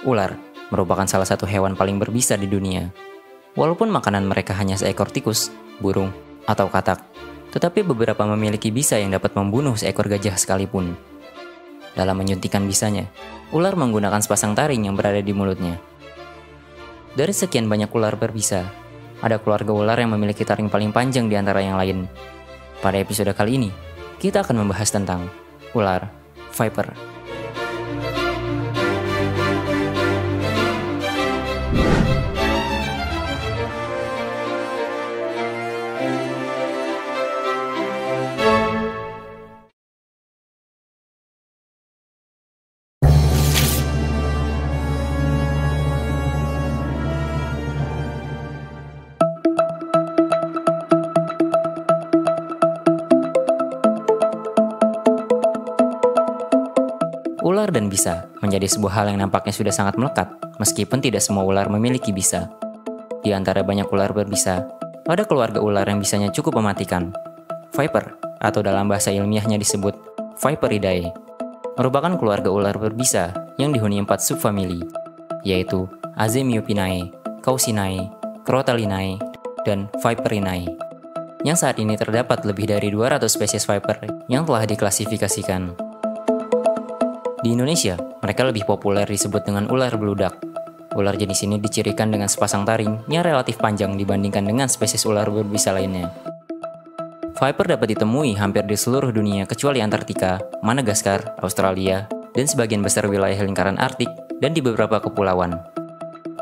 Ular merupakan salah satu hewan paling berbisa di dunia. Walaupun makanan mereka hanya seekor tikus, burung, atau katak, tetapi beberapa memiliki bisa yang dapat membunuh seekor gajah sekalipun. Dalam menyuntikkan bisanya, ular menggunakan sepasang taring yang berada di mulutnya. Dari sekian banyak ular berbisa, ada keluarga ular yang memiliki taring paling panjang di antara yang lain. Pada episode kali ini, kita akan membahas tentang ular viper. Ular dan bisa menjadi sebuah hal yang nampaknya sudah sangat melekat, meskipun tidak semua ular memiliki bisa. Di antara banyak ular berbisa, ada keluarga ular yang bisanya cukup mematikan. Viper, atau dalam bahasa ilmiahnya disebut Viperidae, merupakan keluarga ular berbisa yang dihuni 4 subfamili, yaitu Azemiophinae, Caucinae, Crotalinae, dan Viperinae. Yang saat ini terdapat lebih dari 200 spesies viper yang telah diklasifikasikan. Di Indonesia, mereka lebih populer disebut dengan ular beludak. Ular jenis ini dicirikan dengan sepasang taring yang relatif panjang dibandingkan dengan spesies ular berbisa lainnya. Viper dapat ditemui hampir di seluruh dunia kecuali Antartika, Madagaskar, Australia, dan sebagian besar wilayah lingkaran Arktik dan di beberapa kepulauan.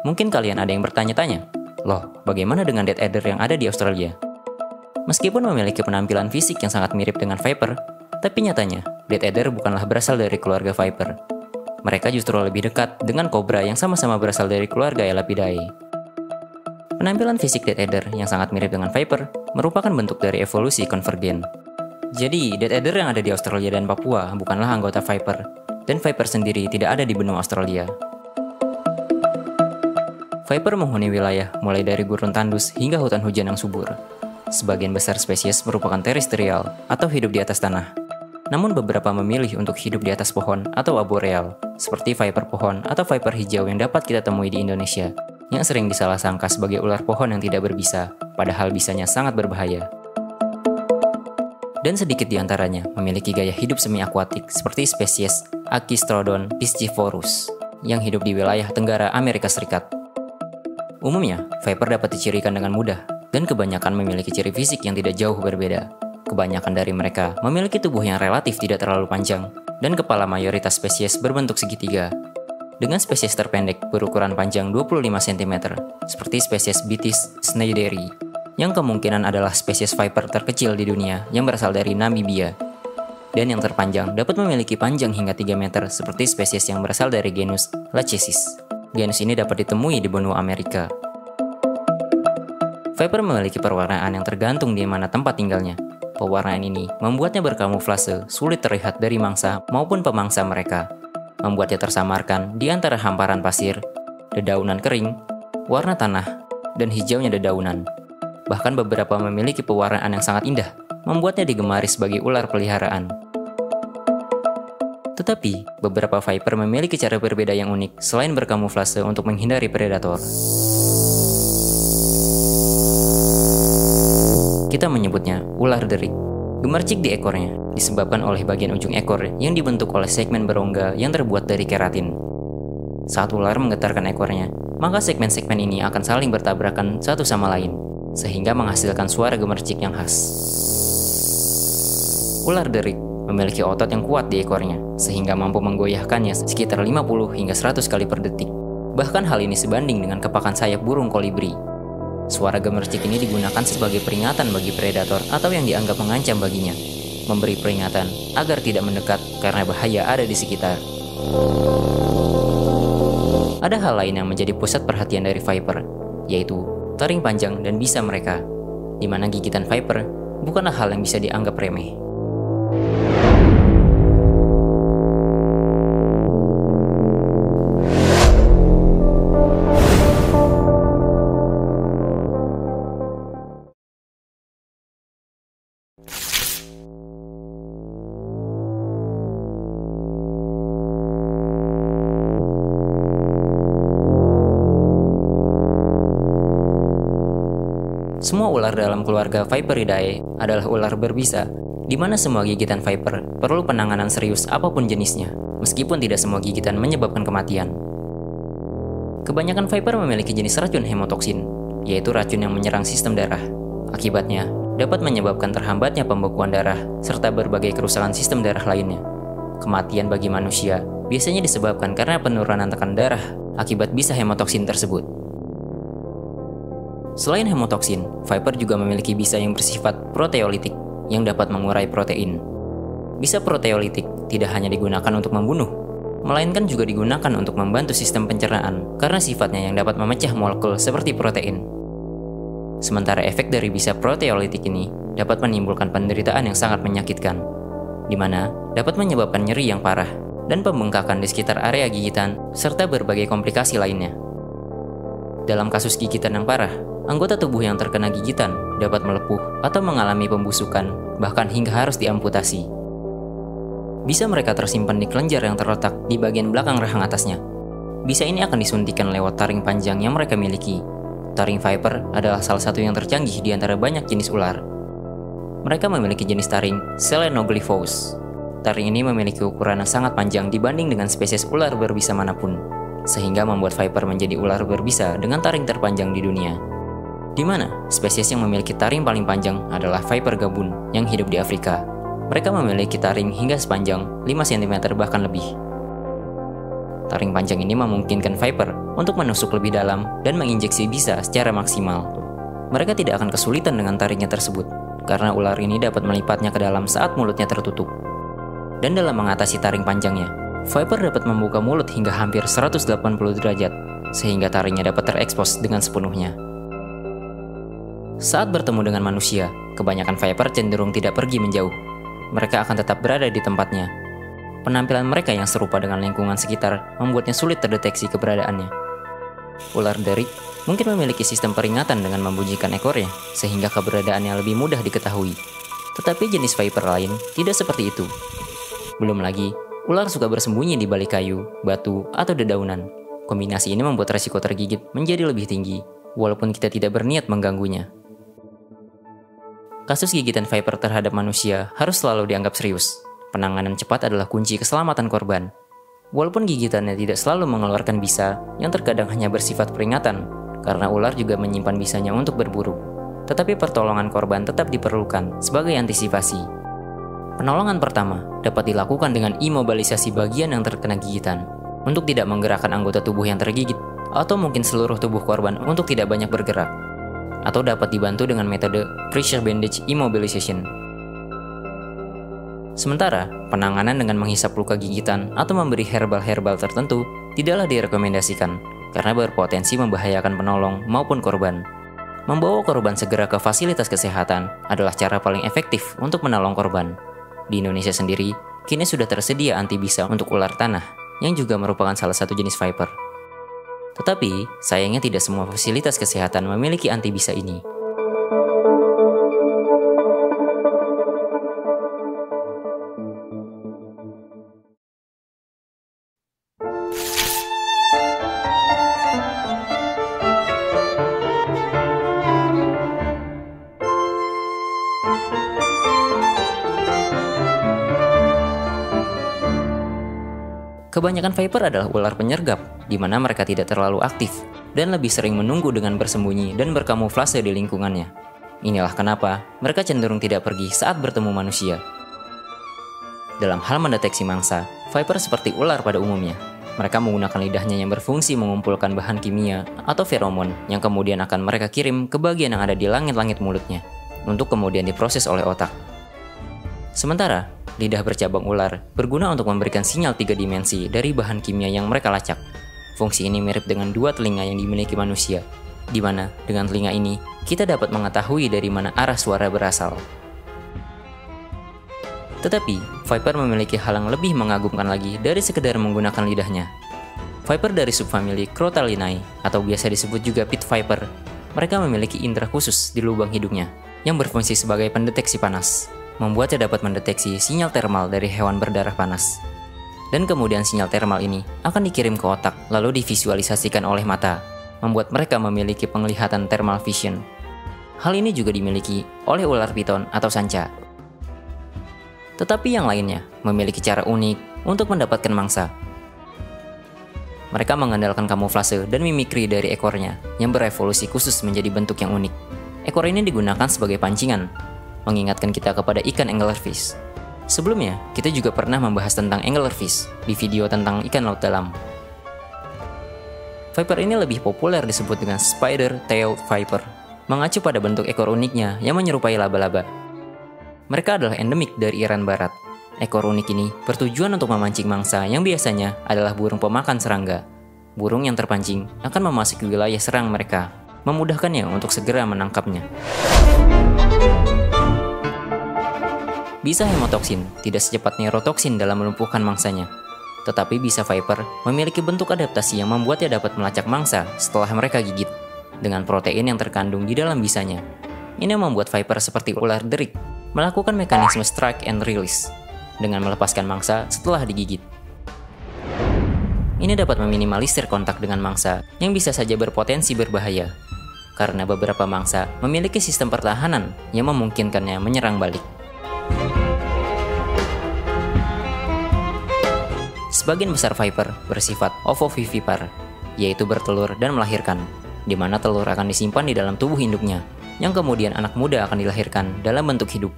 Mungkin kalian ada yang bertanya-tanya, loh, bagaimana dengan Dead Adder yang ada di Australia? Meskipun memiliki penampilan fisik yang sangat mirip dengan viper, tapi nyatanya, Dead Adder bukanlah berasal dari keluarga viper. Mereka justru lebih dekat dengan kobra yang sama-sama berasal dari keluarga Elapidae. Penampilan fisik Dead Adder yang sangat mirip dengan viper merupakan bentuk dari evolusi konvergen. Jadi, Dead Adder yang ada di Australia dan Papua bukanlah anggota viper, dan viper sendiri tidak ada di benua Australia. Viper menghuni wilayah mulai dari gurun tandus hingga hutan hujan yang subur. Sebagian besar spesies merupakan terestrial atau hidup di atas tanah. Namun beberapa memilih untuk hidup di atas pohon atau arboreal, seperti viper pohon atau viper hijau yang dapat kita temui di Indonesia, yang sering disalah sangka sebagai ular pohon yang tidak berbisa, padahal bisanya sangat berbahaya. Dan sedikit di antaranya memiliki gaya hidup semi-akuatik seperti spesies Achistrodon piscivorus, yang hidup di wilayah Tenggara Amerika Serikat. Umumnya, viper dapat dicirikan dengan mudah, dan kebanyakan memiliki ciri fisik yang tidak jauh berbeda. Kebanyakan dari mereka memiliki tubuh yang relatif tidak terlalu panjang, dan kepala mayoritas spesies berbentuk segitiga. Dengan spesies terpendek berukuran panjang 25 cm, seperti spesies Bitis schneideri, yang kemungkinan adalah spesies viper terkecil di dunia yang berasal dari Namibia. Dan yang terpanjang dapat memiliki panjang hingga 3 meter seperti spesies yang berasal dari genus Lachesis. Genus ini dapat ditemui di benua Amerika. Viper memiliki perwarnaan yang tergantung di mana tempat tinggalnya. Pewarnaan ini membuatnya berkamuflase, sulit terlihat dari mangsa maupun pemangsa mereka. Membuatnya tersamarkan di antara hamparan pasir, dedaunan kering, warna tanah, dan hijaunya dedaunan. Bahkan beberapa memiliki pewarnaan yang sangat indah, membuatnya digemari sebagai ular peliharaan. Tetapi, beberapa viper memiliki cara berbeda yang unik selain berkamuflase untuk menghindari predator. Kita menyebutnya ular derik. Gemercik di ekornya disebabkan oleh bagian ujung ekor yang dibentuk oleh segmen berongga yang terbuat dari keratin. Saat ular menggetarkan ekornya, maka segmen-segmen ini akan saling bertabrakan satu sama lain, sehingga menghasilkan suara gemercik yang khas. Ular derik memiliki otot yang kuat di ekornya, sehingga mampu menggoyahkannya sekitar 50 hingga 100 kali per detik. Bahkan hal ini sebanding dengan kepakan sayap burung kolibri. Suara gemercik ini digunakan sebagai peringatan bagi predator atau yang dianggap mengancam baginya, memberi peringatan agar tidak mendekat karena bahaya ada di sekitar. Ada hal lain yang menjadi pusat perhatian dari viper, yaitu taring panjang dan bisa mereka, di mana gigitan viper bukanlah hal yang bisa dianggap remeh. Semua ular dalam keluarga Viperidae adalah ular berbisa, di mana semua gigitan viper perlu penanganan serius apapun jenisnya, meskipun tidak semua gigitan menyebabkan kematian. Kebanyakan viper memiliki jenis racun hemotoksin, yaitu racun yang menyerang sistem darah. Akibatnya, dapat menyebabkan terhambatnya pembekuan darah serta berbagai kerusakan sistem darah lainnya. Kematian bagi manusia biasanya disebabkan karena penurunan tekanan darah akibat bisa hemotoksin tersebut. Selain hemotoksin, viper juga memiliki bisa yang bersifat proteolitik yang dapat mengurai protein. Bisa proteolitik tidak hanya digunakan untuk membunuh, melainkan juga digunakan untuk membantu sistem pencernaan karena sifatnya yang dapat memecah molekul seperti protein. Sementara efek dari bisa proteolitik ini dapat menimbulkan penderitaan yang sangat menyakitkan, di mana dapat menyebabkan nyeri yang parah dan pembengkakan di sekitar area gigitan serta berbagai komplikasi lainnya. Dalam kasus gigitan yang parah, anggota tubuh yang terkena gigitan dapat melepuh atau mengalami pembusukan, bahkan hingga harus diamputasi. Bisa mereka tersimpan di kelenjar yang terletak di bagian belakang rahang atasnya. Bisa ini akan disuntikan lewat taring panjang yang mereka miliki. Taring viper adalah salah satu yang tercanggih di antara banyak jenis ular. Mereka memiliki jenis taring Selenoglyphos. Taring ini memiliki ukuran yang sangat panjang dibanding dengan spesies ular berbisa manapun, sehingga membuat viper menjadi ular berbisa dengan taring terpanjang di dunia. Di mana spesies yang memiliki taring paling panjang adalah viper gabun yang hidup di Afrika. Mereka memiliki taring hingga sepanjang 5 cm bahkan lebih. Taring panjang ini memungkinkan viper untuk menusuk lebih dalam dan menginjeksi bisa secara maksimal. Mereka tidak akan kesulitan dengan taringnya tersebut, karena ular ini dapat melipatnya ke dalam saat mulutnya tertutup. Dan dalam mengatasi taring panjangnya, viper dapat membuka mulut hingga hampir 180 derajat, sehingga taringnya dapat terekspos dengan sepenuhnya. Saat bertemu dengan manusia, kebanyakan viper cenderung tidak pergi menjauh. Mereka akan tetap berada di tempatnya. Penampilan mereka yang serupa dengan lingkungan sekitar membuatnya sulit terdeteksi keberadaannya. Ular derik mungkin memiliki sistem peringatan dengan membunyikan ekornya, sehingga keberadaannya lebih mudah diketahui. Tetapi jenis viper lain tidak seperti itu. Belum lagi, ular suka bersembunyi di balik kayu, batu, atau dedaunan. Kombinasi ini membuat resiko tergigit menjadi lebih tinggi, walaupun kita tidak berniat mengganggunya. Kasus gigitan viper terhadap manusia harus selalu dianggap serius. Penanganan cepat adalah kunci keselamatan korban. Walaupun gigitannya tidak selalu mengeluarkan bisa, yang terkadang hanya bersifat peringatan, karena ular juga menyimpan bisanya untuk berburu. Tetapi pertolongan korban tetap diperlukan sebagai antisipasi. Penolongan pertama dapat dilakukan dengan imobilisasi bagian yang terkena gigitan, untuk tidak menggerakkan anggota tubuh yang tergigit, atau mungkin seluruh tubuh korban untuk tidak banyak bergerak. Atau dapat dibantu dengan metode pressure bandage immobilization. Sementara, penanganan dengan menghisap luka gigitan atau memberi herbal-herbal tertentu tidaklah direkomendasikan karena berpotensi membahayakan penolong maupun korban. Membawa korban segera ke fasilitas kesehatan adalah cara paling efektif untuk menolong korban. Di Indonesia sendiri, kini sudah tersedia antibisa untuk ular tanah, yang juga merupakan salah satu jenis viper. Tetapi, sayangnya tidak semua fasilitas kesehatan memiliki antibisa ini. Kebanyakan viper adalah ular penyergap, di mana mereka tidak terlalu aktif dan lebih sering menunggu dengan bersembunyi dan berkamuflase di lingkungannya. Inilah kenapa mereka cenderung tidak pergi saat bertemu manusia. Dalam hal mendeteksi mangsa, viper seperti ular pada umumnya. Mereka menggunakan lidahnya yang berfungsi mengumpulkan bahan kimia atau feromon yang kemudian akan mereka kirim ke bagian yang ada di langit-langit mulutnya, untuk kemudian diproses oleh otak. Sementara, lidah bercabang ular berguna untuk memberikan sinyal 3 dimensi dari bahan kimia yang mereka lacak. Fungsi ini mirip dengan 2 telinga yang dimiliki manusia, di mana dengan telinga ini kita dapat mengetahui dari mana arah suara berasal. Tetapi, viper memiliki hal yang lebih mengagumkan lagi dari sekedar menggunakan lidahnya. Viper dari subfamili Crotalinae, atau biasa disebut juga pit viper, mereka memiliki indera khusus di lubang hidungnya yang berfungsi sebagai pendeteksi panas, membuatnya dapat mendeteksi sinyal termal dari hewan berdarah panas. Dan kemudian sinyal termal ini akan dikirim ke otak lalu divisualisasikan oleh mata, membuat mereka memiliki penglihatan thermal vision. Hal ini juga dimiliki oleh ular piton atau sanca. Tetapi yang lainnya memiliki cara unik untuk mendapatkan mangsa. Mereka mengandalkan kamuflase dan mimikri dari ekornya yang berevolusi khusus menjadi bentuk yang unik. Ekor ini digunakan sebagai pancingan, mengingatkan kita kepada ikan anglerfish. Sebelumnya, kita juga pernah membahas tentang anglerfish di video tentang ikan laut dalam. Viper ini lebih populer disebut dengan spider-tailed viper, mengacu pada bentuk ekor uniknya yang menyerupai laba-laba. Mereka adalah endemik dari Iran Barat. Ekor unik ini bertujuan untuk memancing mangsa yang biasanya adalah burung pemakan serangga. Burung yang terpancing akan memasuki wilayah serang mereka, memudahkannya untuk segera menangkapnya. Bisa hemotoksin tidak secepat neurotoksin dalam melumpuhkan mangsanya. Tetapi bisa viper memiliki bentuk adaptasi yang membuatnya dapat melacak mangsa setelah mereka gigit, dengan protein yang terkandung di dalam bisanya. Ini membuat viper seperti ular derik melakukan mekanisme strike and release, dengan melepaskan mangsa setelah digigit. Ini dapat meminimalisir kontak dengan mangsa yang bisa saja berpotensi berbahaya, karena beberapa mangsa memiliki sistem pertahanan yang memungkinkannya menyerang balik. Sebagian besar viper bersifat ovovivipar, yaitu bertelur dan melahirkan, di mana telur akan disimpan di dalam tubuh induknya, yang kemudian anak muda akan dilahirkan dalam bentuk hidup.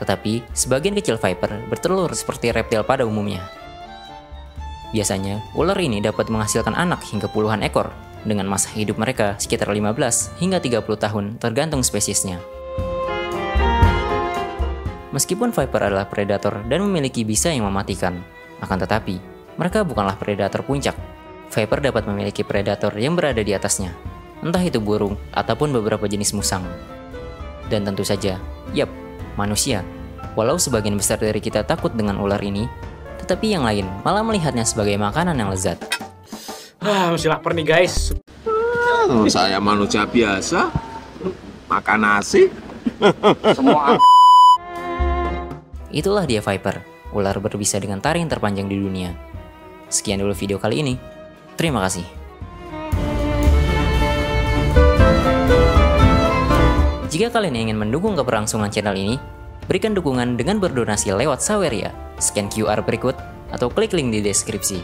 Tetapi, sebagian kecil viper bertelur seperti reptil pada umumnya. Biasanya, ular ini dapat menghasilkan anak hingga puluhan ekor, dengan masa hidup mereka sekitar 15 hingga 30 tahun tergantung spesiesnya. Meskipun viper adalah predator dan memiliki bisa yang mematikan, akan tetapi, mereka bukanlah predator puncak. Viper dapat memiliki predator yang berada di atasnya, entah itu burung ataupun beberapa jenis musang. Dan tentu saja, manusia. Walau sebagian besar dari kita takut dengan ular ini, tetapi yang lain malah melihatnya sebagai makanan yang lezat. Masih lapar nih guys. Saya manusia biasa, makan nasi. Semua. Itulah dia viper, ular berbisa dengan taring terpanjang di dunia. Sekian dulu video kali ini. Terima kasih. Jika kalian ingin mendukung keberlangsungan channel ini, berikan dukungan dengan berdonasi lewat Saweria, scan QR berikut, atau klik link di deskripsi.